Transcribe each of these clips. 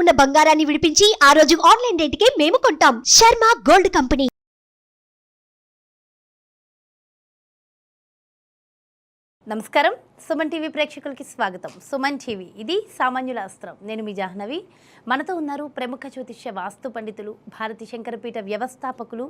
ఉన్న బంగారాన్ని విడిపించి ఆ రోజు ఆన్లైన్ రేటుకే మేము కొంటాం. Sharma gold company. నమస్కారం, సుమన్ టీవీ ప్రేక్షకులకి స్వాగతం. సుమన్ టీవీ, ఇది సామాన్యుల అస్త్రం. నేను మీ జాహ్నవి. మనతో ఉన్నారు ప్రముఖ జ్యోతిష్య వాస్తు పండితులు, భారతీ శంకరపీఠ వ్యవస్థాపకులు,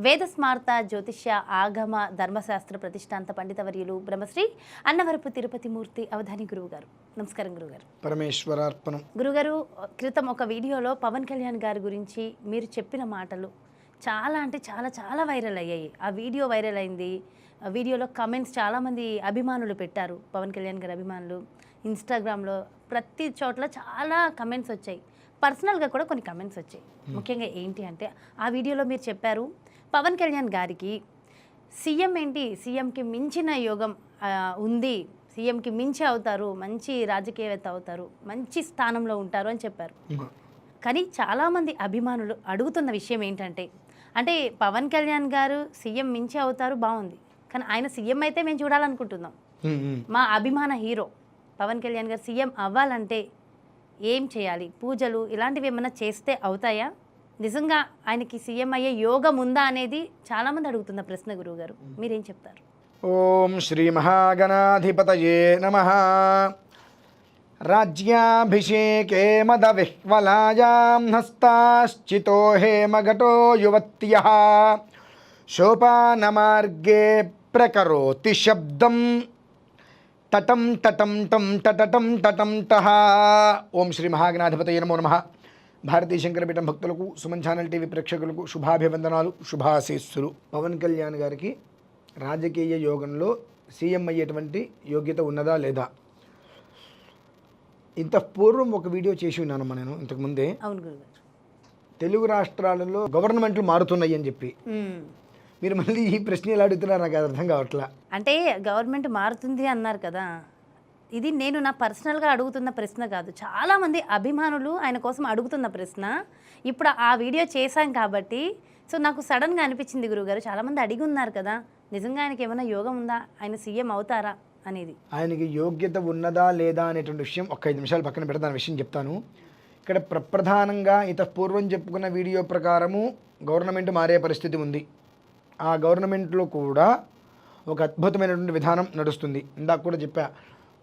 వేద స్మార్త జ్యోతిష్య ఆగమ ధర్మశాస్త్ర ప్రతిష్టాంత పండితవర్యులు బ్రహ్మశ్రీ అన్నవరపు తిరుపతి మూర్తి అవధాని గురువు గారు. నమస్కారం గురుగారు. పరమేశ్వరార్పణం. గురుగారు, క్రితం ఒక వీడియోలో పవన్ కళ్యాణ్ గారి గురించి మీరు చెప్పిన మాటలు చాలా అంటే చాలా చాలా వైరల్ అయ్యాయి. ఆ వీడియో వైరల్ అయింది. వీడియోలో కమెంట్స్ చాలామంది అభిమానులు పెట్టారు, పవన్ కళ్యాణ్ గారి అభిమానులు. ఇన్స్టాగ్రామ్లో ప్రతి చోట్ల చాలా కమెంట్స్ వచ్చాయి, పర్సనల్గా కూడా కొన్ని కమెంట్స్ వచ్చాయి. ముఖ్యంగా ఏంటి అంటే, ఆ వీడియోలో మీరు చెప్పారు పవన్ కళ్యాణ్ గారికి సీఎం ఏంటి, సీఎంకి మించిన యోగం ఉంది, సీఎంకి మించి అవుతారు, మంచి రాజకీయవేత్త అవుతారు, మంచి స్థానంలో ఉంటారు అని చెప్పారు. కానీ చాలామంది అభిమానులు అడుగుతున్న విషయం ఏంటంటే, అంటే పవన్ కళ్యాణ్ గారు సీఎం మించి అవుతారు, బాగుంది, కానీ ఆయన సీఎం అయితే మేము చూడాలనుకుంటున్నాం. మా అభిమాన హీరో పవన్ కళ్యాణ్ గారు సీఎం అవ్వాలంటే ఏం చేయాలి, పూజలు ఇలాంటివి ఏమైనా చేస్తే అవుతాయా, నిజంగా ఆయనకి సీఎం అయ్యే యోగం ఉందా అనేది చాలామంది అడుగుతున్న ప్రశ్న. గురువు గారు, మీరేం చెప్తారు? ఓం శ్రీ మహాగణాధిపతయే నమః. రాజ్యాభిషేకే మద విహ్వలాయాం హస్తాశ్చితో హేమఘటో యువత్యః శోపానమార్గే ప్రకరోతి శబ్దం తటం తటం టం టటటం టటం టహ. ఓం శ్రీ మహాగణాధిపతయే నమో నమః. భారతీ శంకరపీఠం భక్తులకు, సుమన్ ఛానల్ టీవీ ప్రేక్షకులకు శుభాభివందనాలు, శుభాశీస్సులు. పవన్ కళ్యాణ్ గారికి రాజకీయ యోగంలో సీఎం అయ్యేటువంటి యోగ్యత ఉన్నదా లేదా? ఇంత పూర్వం ఒక వీడియో చేసి ఉన్నానమ్మా నేను ఇంతకుముందే. అవును గురుగారు. తెలుగు రాష్ట్రాలలో గవర్నమెంట్లు మారుతున్నాయి అని చెప్పి మీరు మళ్ళీ ఈ ప్రశ్న ఎలా అడుగుతున్నారు నాకు అర్థం కావట్లా. అంటే గవర్నమెంట్ మారుతుంది అన్నారు కదా, ఇది నేను నా పర్సనల్గా అడుగుతున్న ప్రశ్న కాదు, చాలామంది అభిమానులు ఆయన కోసం అడుగుతున్న ప్రశ్న. ఇప్పుడు ఆ వీడియో చేశాం కాబట్టి సో నాకు సడన్గా అనిపించింది గురువుగారు, చాలామంది అడిగి ఉన్నారు కదా, నిజంగా ఆయనకి ఏమైనా యోగం ఉందా, ఆయన సీఎం అవుతారా అనేది. ఆయనకి యోగ్యత ఉన్నదా లేదా అనేటువంటి విషయం ఒక 5 నిమిషాలు పక్కన పెడతా, దాని విషయం చెప్తాను. ఇక్కడ ప్రధానంగా ఇంత పూర్వం చెప్పుకున్న వీడియో ప్రకారము గవర్నమెంట్ మారే పరిస్థితి ఉంది. ఆ గవర్నమెంట్లో కూడా ఒక అద్భుతమైనటువంటి విధానం నడుస్తుంది. ఇందాక కూడా చెప్పా,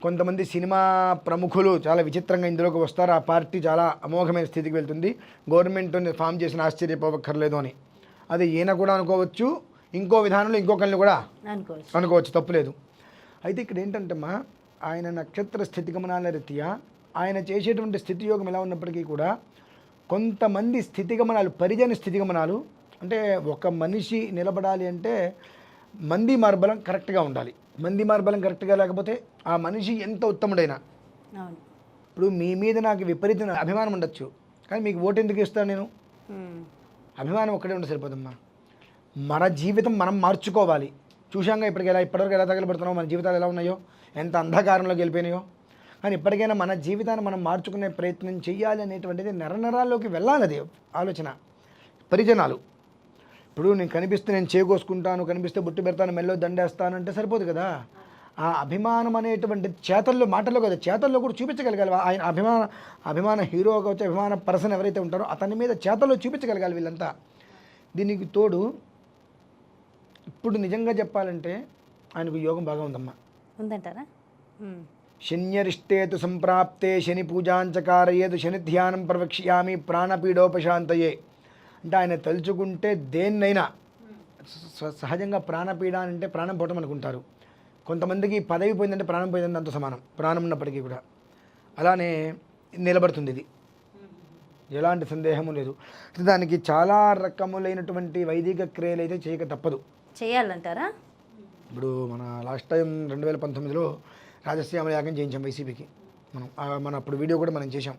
కొంతమంది సినిమా ప్రముఖులు చాలా విచిత్రంగా ఇందులోకి వస్తారు, ఆ పార్టీ చాలా అమోఘమైన స్థితికి వెళ్తుంది, గవర్నమెంట్ని ఫామ్ చేసిన ఆశ్చర్యపోవక్కర్లేదు అని. అది ఈయన కూడా అనుకోవచ్చు, ఇంకో విధానంలో ఇంకొకరిని కూడా అనుకోవచ్చు, తప్పులేదు. అయితే ఇక్కడ ఏంటంటమ్మా, ఆయన నక్షత్ర స్థితిగమనాల రీత్యా ఆయన చేసేటువంటి స్థితియోగం ఎలా ఉన్నప్పటికీ కూడా కొంతమంది స్థితిగమనాలు, పరిజన స్థితిగమనాలు, అంటే ఒక మనిషి నిలబడాలి అంటే మంది మార్బలం కరెక్ట్గా ఉండాలి. మంది మార్బలం కరెక్ట్గా లేకపోతే ఆ మనిషి ఎంత ఉత్తముడైనా, ఇప్పుడు మీ మీద నాకు విపరీత అభిమానం ఉండొచ్చు, కానీ మీకు ఓటు ఎందుకు ఇస్తాను నేను? అభిమానం ఒక్కడే ఉండి సరిపోదమ్మా. మన జీవితం మనం మార్చుకోవాలి. చూశాంగా ఇప్పటివరకు ఎలా తగలబడుతున్నామో, మన జీవితాలు ఎలా ఉన్నాయో, ఎంత అంధకారంలోకి వెళ్ళిపోయినాయో. కానీ ఇప్పటికైనా మన జీవితాన్ని మనం మార్చుకునే ప్రయత్నం చేయాలి అనేటువంటిది నరనరాల్లోకి వెళ్ళాలి. అది ఆలోచన. పరిజనాలు, ఇప్పుడు నేను కనిపిస్తే నేను చేకోసుకుంటాను, కనిపిస్తే బుట్టు పెడతాను, మెల్లో దండేస్తాను అంటే సరిపోదు కదా. ఆ అభిమానం అనేటువంటి చేతల్లో, మాటల్లో కదా, చేతల్లో కూడా చూపించగలగాలి. ఆయన అభిమాన హీరో కావచ్చు, అభిమాన పర్సన్ ఎవరైతే ఉంటారో అతని మీద చేతల్లో చూపించగలగాలి వీళ్ళంతా. దీనికి తోడు ఇప్పుడు నిజంగా చెప్పాలంటే ఆయనకు యోగం బాగా ఉందమ్మా. ఉందంటారా? శన్యరిష్టేతు సంప్రాప్తే శని పూజాంచకారయేదు శని ధ్యానం ప్రవక్ష్యామి ప్రాణపీడోపశాంతయే. అంటే ఆయన తలుచుకుంటే దేన్నైనా, సహజంగా ప్రాణపీడ అంటే ప్రాణం పోవటం అనుకుంటారు, కొంతమందికి పదవి పోయిందంటే ప్రాణం పోయిందంటే అంత సమానం, ప్రాణం ఉన్నప్పటికీ కూడా అలానే నిలబడుతుంది. ఇది ఎలాంటి సందేహము లేదు. దానికి చాలా రకములైనటువంటి వైదిక క్రియలు అయితే చేయక తప్పదు, చేయాలంటారా? ఇప్పుడు మన లాస్ట్ టైం 2019లో రాజశ్యామల యాగం చేయించాం వైసీపీకి. మనం అప్పుడు వీడియో కూడా మనం చేసాం.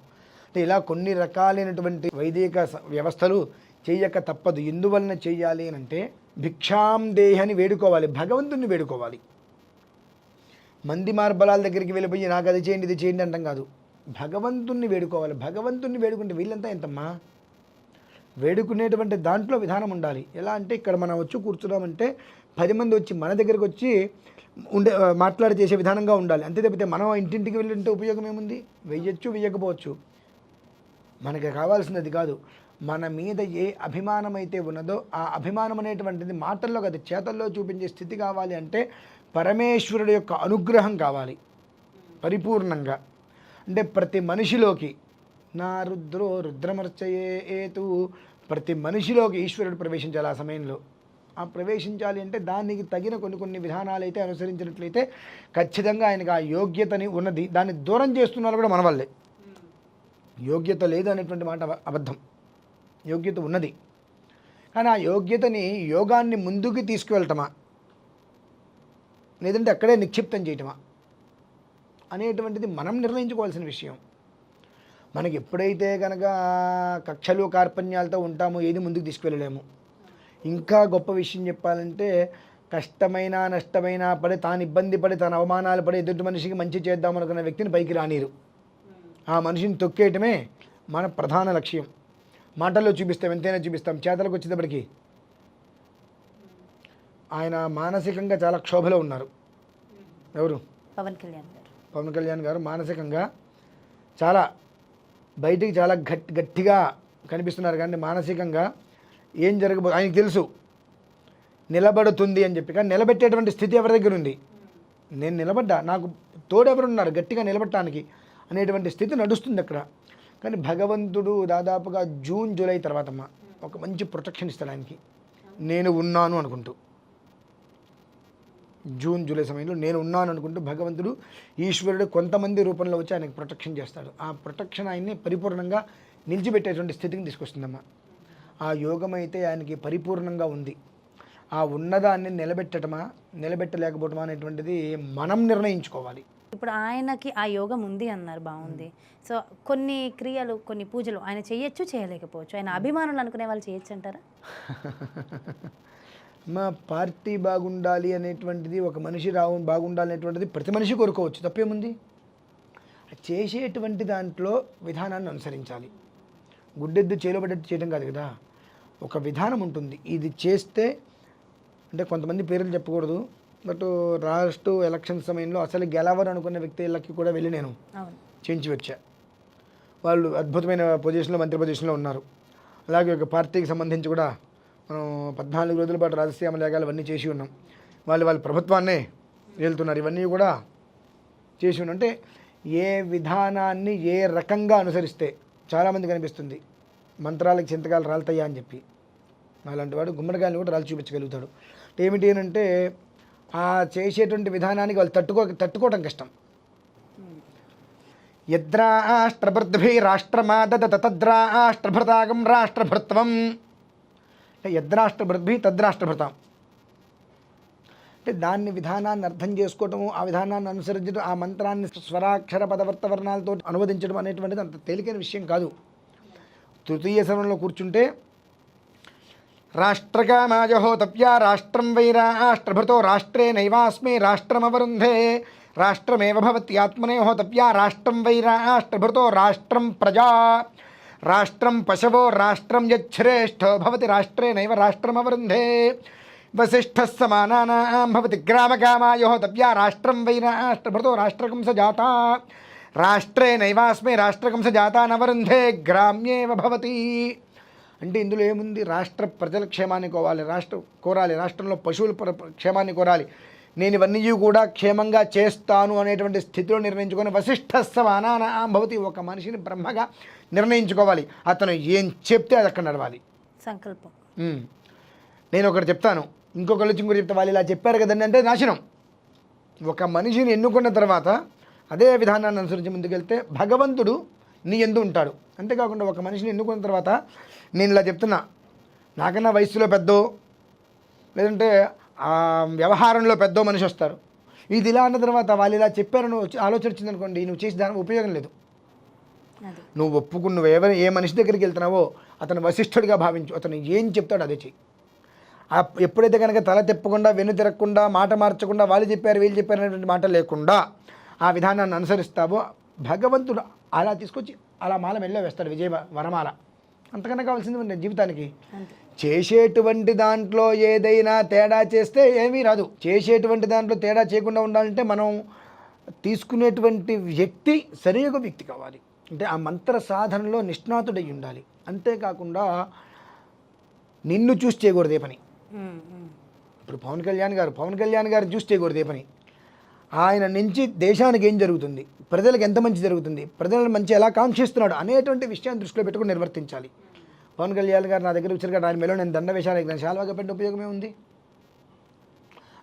అంటే ఇలా కొన్ని రకాలైనటువంటి వైదిక వ్యవస్థలు చేయక తప్పదు. ఎందువలన చేయాలి అని అంటే, భిక్షాం దేహని వేడుకోవాలి, భగవంతుని వేడుకోవాలి. మంది మార్బలాల దగ్గరికి వెళ్ళిపోయి నాకు అది చేయండి ఇది చేయండి అంటాం కాదు, భగవంతుణ్ణి వేడుకోవాలి. భగవంతుణ్ణి వేడుకుంటే వీళ్ళంతా ఎంతమ్మా, వేడుకునేటువంటి దాంట్లో విధానం ఉండాలి. ఎలా అంటే, ఇక్కడ మనం వచ్చి కూర్చున్నామంటే 10 మంది వచ్చి మన దగ్గరకు వచ్చి మాట్లాడి చేసే విధానంగా ఉండాలి. అంతే తప్పితే మనం ఇంటింటికి వెళ్ళింటే ఉపయోగం ఏముంది? వెయ్యొచ్చు, వెయ్యకపోవచ్చు. మనకి కావాల్సింది అది కాదు. మన మీద ఏ అభిమానం అయితే ఉన్నదో ఆ అభిమానం అనేటువంటిది మాటల్లో కాదు చేతల్లో చూపించే స్థితి కావాలి అంటే పరమేశ్వరుడు యొక్క అనుగ్రహం కావాలి పరిపూర్ణంగా. అంటే ప్రతి మనిషిలోకి నా రుద్రో రుద్రమర్చయే ఏతు, ప్రతి మనిషిలోకి ఈశ్వరుడు ప్రవేశించాలి. ఆ సమయంలో ఆ ప్రవేశించాలి అంటే దానికి తగిన కొన్ని విధానాలు అయితే అనుసరించినట్లయితే ఖచ్చితంగా ఆయనకు ఆ యోగ్యతని ఉన్నది. దాన్ని దూరం చేస్తున్నారు కూడా మన వల్లే. యోగ్యత లేదు అనేటువంటి మాట అబద్ధం. యోగ్యత ఉన్నది, కానీ ఆ యోగ్యతని యోగాన్ని ముందుకు తీసుకువెళ్ళటమా లేదంటే అక్కడే నిక్షిప్తం చేయటమా అనేటువంటిది మనం నిర్ణయించుకోవాల్సిన విషయం. మనకి ఎప్పుడైతే కనుక కక్షలు కార్పణ్యాలతో ఉంటామో ఏది ముందుకు తీసుకువెళ్ళలేము. ఇంకా గొప్ప విషయం చెప్పాలంటే కష్టమైనా నష్టమైనా పడి తాను ఇబ్బంది పడి తాను అవమానాలు పడి ఎదుటి మనిషికి మంచి చేద్దామనుకున్న వ్యక్తిని పైకి రానీరు. ఆ మనిషిని తొక్కేయటమే మన ప్రధాన లక్ష్యం. మాటల్లో చూపిస్తాం, ఎంతైనా చూపిస్తాం, చేతలకు వచ్చేటప్పటికి ఆయన మానసికంగా చాలా క్షోభలో ఉన్నారు. ఎవరు? పవన్ కళ్యాణ్ గారు. పవన్ కళ్యాణ్ గారు మానసికంగా చాలా బయటికి చాలా గట్టిగా కనిపిస్తున్నారు, కానీ మానసికంగా ఏం జరగబో ఆయనకు తెలుసు నిలబడుతుంది అని చెప్పి. కానీ నిలబెట్టేటువంటి స్థితి ఎవరి దగ్గర ఉంది? నేను నిలబడ్డా, నాకు తోడెవరున్నారు గట్టిగా నిలబడటానికి అనేటువంటి స్థితి నడుస్తుంది అక్కడ. కానీ భగవంతుడు దాదాపుగా జూన్ జూలై తర్వాత ఒక మంచి ప్రొటెక్షన్ ఇస్తాడు ఆయనకి. నేను ఉన్నాను అనుకుంటూ, జూన్ జూలై సమయంలో నేను ఉన్నాను అనుకుంటూ భగవంతుడు ఈశ్వరుడు కొంతమంది రూపంలో వచ్చి ఆయనకు ప్రొటెక్షన్ చేస్తాడు. ఆ ప్రొటెక్షన్ ఆయన్ని పరిపూర్ణంగా నిలిచిపెట్టేటువంటి స్థితికి తీసుకొస్తుందమ్మా. ఆ యోగం అయితే ఆయనకి పరిపూర్ణంగా ఉంది. ఆ ఉన్నదాన్ని నిలబెట్టడమా నిలబెట్టలేకపోవటమా అనేటువంటిది మనం నిర్ణయించుకోవాలి. ఇప్పుడు ఆయనకి ఆ యోగం ఉంది అన్నారు, బాగుంది. సో కొన్ని క్రియలు కొన్ని పూజలు ఆయన చేయొచ్చు, చేయలేకపోవచ్చు. ఆయన అభిమానులు అనుకునే వాళ్ళు చేయొచ్చు అంటారా? మా పార్టీ బాగుండాలి అనేటువంటిది, ఒక మనిషి బాగుండాలి అనేటువంటిది ప్రతి మనిషి కోరుకోవచ్చు, తప్పేముంది? చేసేటువంటి దాంట్లో విధానాన్ని అనుసరించాలి. గుడ్డెద్దు చేలోబడ్డట్టు చేయడం కాదు కదా, ఒక విధానం ఉంటుంది. ఇది చేస్తే అంటే కొంతమంది పేర్లు చెప్పకూడదు, బట్ రాష్ట్ర ఎలక్షన్ సమయంలో అసలు గెలవరు అనుకున్న వ్యక్తులకి కూడా వెళ్ళి నేను చేయించి వచ్చా. వాళ్ళు అద్భుతమైన పొజిషన్లో, మంత్రి పొజిషన్లో ఉన్నారు. అలాగే ఒక పార్టీకి సంబంధించి కూడా మనం 14 రోజుల పాటు రాజశ్యామ యాగాలు ఇవన్నీ చేసి ఉన్నాం. వాళ్ళ ప్రభుత్వాన్నే వెళ్తున్నారు. ఇవన్నీ కూడా చేసి ఉన్నాం. అంటే ఏ విధానాన్ని ఏ రకంగా అనుసరిస్తే చాలామంది కనిపిస్తుంది మంత్రాలకు చింతకాయలు రాలుతాయా అని చెప్పి, అలాంటి వాడు గుమ్మడికాయలు కూడా రాళ్ళు చూపించగలుగుతాడు. ఏమిటి అంటే ఆ చేసేటువంటి విధానానికి వాళ్ళు తట్టుకోవడం కష్టం. యద్రాష్ట్రభృద్భి రాష్ట్రమాదద తద్రాష్ట్రభృతాగం రాష్ట్రభృత్వం. అంటే యద్రాష్ట్రభృద్భి తద్రాష్ట్రభృతం అంటే దాన్ని విధానాన్ని అర్థం చేసుకోవటము, ఆ విధానాన్ని అనుసరించడం, ఆ మంత్రాన్ని స్వరాక్షర పదవర్త వర్ణాలతో అనువదించడం అనేటువంటిది అంత తేలికైన విషయం కాదు. తృతీయ శరణంలో కూర్చుంటే రాష్ట్రకామాజహోతప్య రాష్ట్రం వై రాష్ట్రభృతో రాష్ట్రే నైవాస్మి రాష్ట్రమవరుంధే రాష్ట్రమేవ భవత్యాత్మనే హోతప్య రాష్ట్రం వై రాష్ట్రభృతో రాష్ట్రం ప్రజా రాష్ట్రం పశవో రాష్ట్రం యచ్ఛ్రేష్ఠో భవతి రాష్ట్రే నైవ రాష్ట్రమవరుంధే వసిష్ఠः సమానానాం భవతి గ్రామకామాయోహోతప్య రాష్ట్రం వై రాష్ట్రభృతో రాష్ట్రకంస జాతా రాష్ట్రే నైవాస్మి రాష్ట్రకంస జాతా నవరుంధే గ్రామ్యేవ భవతి. అంటే ఇందులో ఏముంది? రాష్ట్ర ప్రజల క్షేమాన్ని కోరాలి, రాష్ట్రంలో పశువుల క్షేమాన్ని కోరాలి. నేను ఇవన్నీ కూడా క్షేమంగా చేస్తాను అనేటువంటి స్థితిలో నిర్ణయించుకొని వసిష్ఠः సమానానాం భవతి. ఒక మనిషిని బ్రహ్మగా నిర్ణయించుకోవాలి. అతను ఏం చెప్తే అది అక్కడ నడవాలి. సంకల్పం. నేను ఒకటి చెప్తాను, ఇంకొకరు చెప్తే వాళ్ళు ఇలా చెప్పారు కదండి అంటే నాశనం. ఒక మనిషిని ఎన్నుకున్న తర్వాత అదే విధానాన్ని అనుసరించి ముందుకెళ్తే భగవంతుడు నీ యందు ఉంటాడు. అంతేకాకుండా ఒక మనిషిని ఎన్నుకున్న తర్వాత నేను ఇలా చెప్తున్నా, నాకన్నా వయసులో పెద్దో లేదంటే వ్యవహారంలో పెద్దో మనిషి వస్తారు. ఇది ఇలా అన్న తర్వాత వాళ్ళు ఇలా చెప్పారని ఆలోచన వచ్చిందనుకోండి, నువ్వు చేసి దానికి ఉపయోగం లేదు. నువ్వు ఒప్పుకుని ఏ మనిషి దగ్గరికి వెళ్తున్నావో అతను వశిష్ఠుడిగా భావించు. అతను ఏం చెప్తాడో అదే చెయ్యి. ఎప్పుడైతే కనుక తల తిప్పకుండా, వెన్ను తిరగకుండా, మాట మార్చకుండా, వాళ్ళు చెప్పారు వీళ్ళు చెప్పారు అనేటువంటి మాట లేకుండా ఆ విధానాన్ని అనుసరిస్తావో భగవంతుడు అలా తీసుకొచ్చి అలా మాల మెల్లో వేస్తాడు, విజయ వరమాల. అంతకన్నా కావాల్సింది జీవితానికి. చేసేటువంటి దాంట్లో ఏదైనా తేడా చేస్తే ఏమీ రాదు. చేసేటువంటి దాంట్లో తేడా చేయకుండా ఉండాలంటే మనం తీసుకునేటువంటి వ్యక్తి సరైన వ్యక్తి కావాలి. అంటే ఆ మంత్ర సాధనలో నిష్ణాతుడై ఉండాలి. అంతేకాకుండా నిన్ను చూసి చేయకూడదు ఏ పని. ఇప్పుడు పవన్ కళ్యాణ్ గారు చూసి చేయకూడదు ఏ పని. ఆయన నుంచి దేశానికి ఏం జరుగుతుంది, ప్రజలకు ఎంత మంచి జరుగుతుంది, ప్రజలను మంచి ఎలా కాంక్షిస్తున్నాడు అనేటువంటి విషయాన్ని దృష్టిలో పెట్టుకుని నిర్వర్తించాలి. పవన్ కళ్యాణ్ గారు నా దగ్గర వచ్చారు కదా, ఆయన మెలో నేను దండ వేషాలు శాలువాగా పెట్టే ఉపయోగమే ఉంది.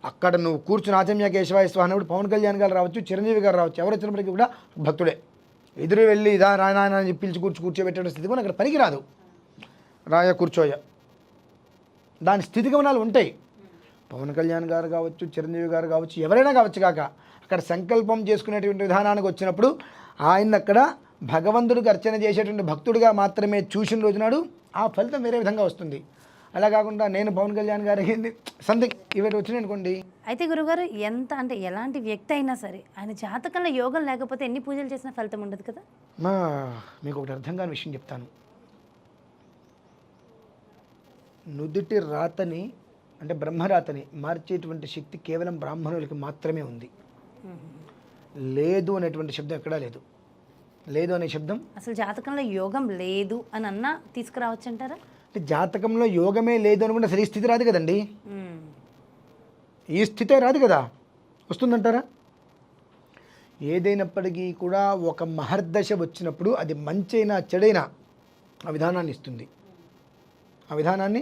అక్కడ నువ్వు కూర్చుని ఆచమ్య కేశవాయ స్వాహనుడు పవన్ కళ్యాణ్ గారు రావచ్చు, చిరంజీవి గారు రావచ్చు, ఎవరు వచ్చినప్పటికీ కూడా భక్తుడే. ఎదురు వెళ్ళి ఇదా రాయన అని పిలిచి కూర్చోబెట్టే స్థితి కూడా అక్కడ పనికిరాదు. రాయ కూర్చోయ దాని స్థితిగమనాలు ఉంటాయి. పవన్ కళ్యాణ్ గారు కావచ్చు, చిరంజీవి గారు కావచ్చు, ఎవరైనా కావచ్చు కాక అక్కడ సంకల్పం చేసుకునేటువంటి విధానానికి వచ్చినప్పుడు ఆయన అక్కడ భగవంతుడికి అర్చన చేసేటువంటి భక్తుడిగా మాత్రమే చూసిన రోజునాడు ఆ ఫలితం వేరే విధంగా వస్తుంది. అలా కాకుండా నేను పవన్ కళ్యాణ్ గారికి సంథింగ్ ఇవన్నీ వచ్చినాయి అనుకోండి. అయితే గురుగారు ఎంత అంటే ఎలాంటి వ్యక్తి అయినా సరే ఆయన జాతకంలో యోగం లేకపోతే ఎన్ని పూజలు చేసినా ఫలితం ఉండదు కదా. మీకు ఒకటి అర్థం కాని విషయం చెప్తాను. నుదుటి రాతని అంటే బ్రహ్మరాతని మార్చేటువంటి శక్తి కేవలం బ్రాహ్మణులకి మాత్రమే ఉంది. లేదు అనేటువంటి శబ్దం ఎక్కడా లేదు. లేదు అనే శబ్దం అసలు జాతకంలో యోగం లేదు అని అన్నా తీసుకురావచ్చు అంటారా? అంటే జాతకంలో యోగమే లేదు అనుకుంటే అసలు ఈ స్థితి రాదు కదండి. ఈ స్థితే రాదు కదా, వస్తుందంటారా? ఏదైనప్పటికీ కూడా ఒక మహర్దశ వచ్చినప్పుడు అది మంచైనా చెడైనా ఆ విధానాన్ని ఇస్తుంది. ఆ విధానాన్ని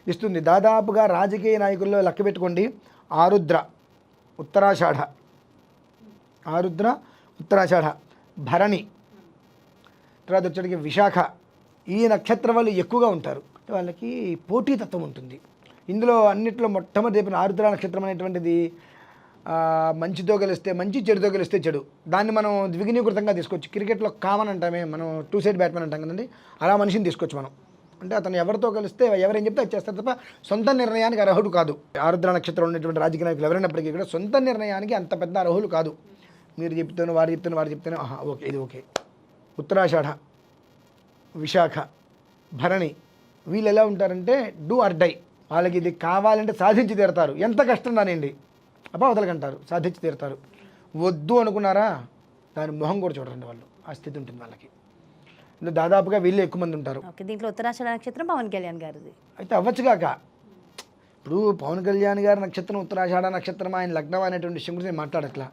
ఇస్తుంది. దాదాపుగా రాజకీయ నాయకుల్లో లెక్క పెట్టుకోండి. ఆరుద్ర ఉత్తరాషాఢ, భరణి, తర్వాత వచ్చేటికి విశాఖ, ఈ నక్షత్రం వాళ్ళు ఎక్కువగా ఉంటారు. వాళ్ళకి పోటీతత్వం ఉంటుంది. ఇందులో అన్నిట్లో మొట్టమొదటి చెప్పిన ఆరుద్ర నక్షత్రం అనేటువంటిది మంచితో గెలిస్తే మంచి, చెడుతో గెలిస్తే చెడు. దాన్ని మనం ద్విగుణీకృతంగా తీసుకోవచ్చు. క్రికెట్లో కామన్ అంటామే మనం, 2 సైడ్ బ్యాట్మెన్ అంటాం కదండి, అలా మనిషిని తీసుకోవచ్చు మనం. అంటే అతను ఎవరితో కలిస్తే ఎవరేం చెప్తే అది చేస్తారు తప్ప సొంత నిర్ణయానికి అర్హుడు కాదు. ఆరుద్ర నక్షత్రం ఉన్నటువంటి రాజకీయ నాయకులు ఎవరైనప్పటికీ కూడా సొంత నిర్ణయానికి అంత పెద్ద అర్హులు కాదు. మీరు చెప్తాను, వారు చెప్తాను, ఓకే ఇది ఓకే. ఉత్తరాషాఢ, విశాఖ, భరణి వీళ్ళు ఎలా ఉంటారంటే డూ ఆర్ డై. వాళ్ళకి ఇది కావాలంటే సాధించి తీరుతారు. ఎంత కష్టం రానివ్వండి, అపావతలకంటారు, సాధించి తీరుతారు. వద్దు అనుకున్నారా దాని మొహం కూడా చూడండి వాళ్ళు. ఆ స్థితి ఉంటుంది వాళ్ళకి. దాదాపుగా వీళ్ళు ఎక్కువ మంది ఉంటారు. దీంట్లో ఉత్తరాషాఢ నక్షత్రం పవన్ కళ్యాణ్ గారిది అయితే అవ్వచ్చుగాక. ఇప్పుడు పవన్ కళ్యాణ్ గారి నక్షత్రం ఉత్తరాషాఢ నక్షత్రం, ఆయన లగ్నం అనేటువంటి విషయం గురించి నేను మాట్లాడట్లా.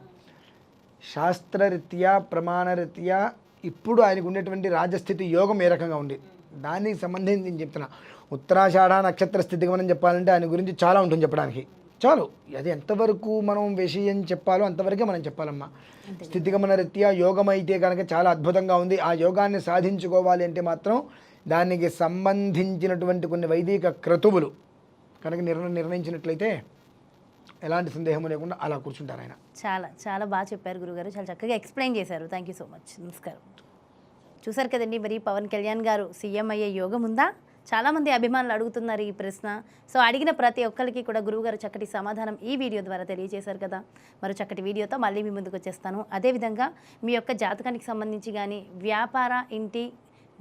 శాస్త్రరీత్యా ప్రమాణరీత్యా ఇప్పుడు ఆయనకు ఉండేటువంటి రాజస్థితి యోగం ఏ రకంగా ఉంది దానికి సంబంధించి నేను చెప్తున్నా. ఉత్తరాషాఢ నక్షత్ర స్థితికి మనం చెప్పాలంటే ఆయన గురించి చాలా ఉంటుంది చెప్పడానికి. చాలు, అది ఎంతవరకు మనం విషయం చెప్పాలో అంతవరకే మనం చెప్పాలమ్మా. స్థితిగమన రీత్యా యోగం అయితే కనుక చాలా అద్భుతంగా ఉంది. ఆ యోగాన్ని సాధించుకోవాలి అంటే మాత్రం దానికి సంబంధించినటువంటి కొన్ని వైదిక క్రతువులు కనుక నిర్ణయించినట్లయితే ఎలాంటి సందేహం లేకుండా అలా కూర్చుంటారు ఆయన. చాలా చాలా బాగా చెప్పారు గురుగారు, చాలా చక్కగా ఎక్స్ప్లెయిన్ చేశారు. Thank you so much. నమస్కారం. చూసారు కదండి, మరి పవన్ కళ్యాణ్ గారు సీఎం అయ్యే యోగం ఉందా? చాలామంది అభిమానులు అడుగుతున్నారు ఈ ప్రశ్న. సో అడిగిన ప్రతి ఒక్కరికి కూడా గురువుగారు చక్కటి సమాధానం ఈ వీడియో ద్వారా తెలియజేశారు కదా. మరో చక్కటి వీడియోతో మళ్ళీ మీ ముందుకు వచ్చేస్తాను. అదేవిధంగా మీ యొక్క జాతకానికి సంబంధించి కానీ, వ్యాపార, ఇంటి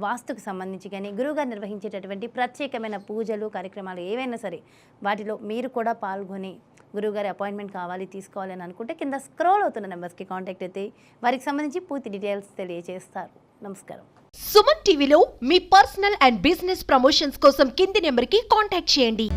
వాస్తుకు సంబంధించి కానీ గురువుగారు నిర్వహించేటటువంటి ప్రత్యేకమైన పూజలు, కార్యక్రమాలు ఏవైనా సరే వాటిలో మీరు కూడా పాల్గొని గురువుగారి అపాయింట్మెంట్ కావాలి, తీసుకోవాలి అని అనుకుంటే కింద స్క్రోల్ అవుతున్న నెంబర్స్కి కాంటాక్ట్ అయితే వారికి సంబంధించి పూర్తి డీటెయిల్స్ తెలియజేస్తారు. నమస్కారం. సుమన్ టీవీలో మీ పర్సనల్ అండ్ బిజినెస్ ప్రమోషన్స్ కోసం కింది నెంబర్కి కాంటాక్ట్ చేయండి.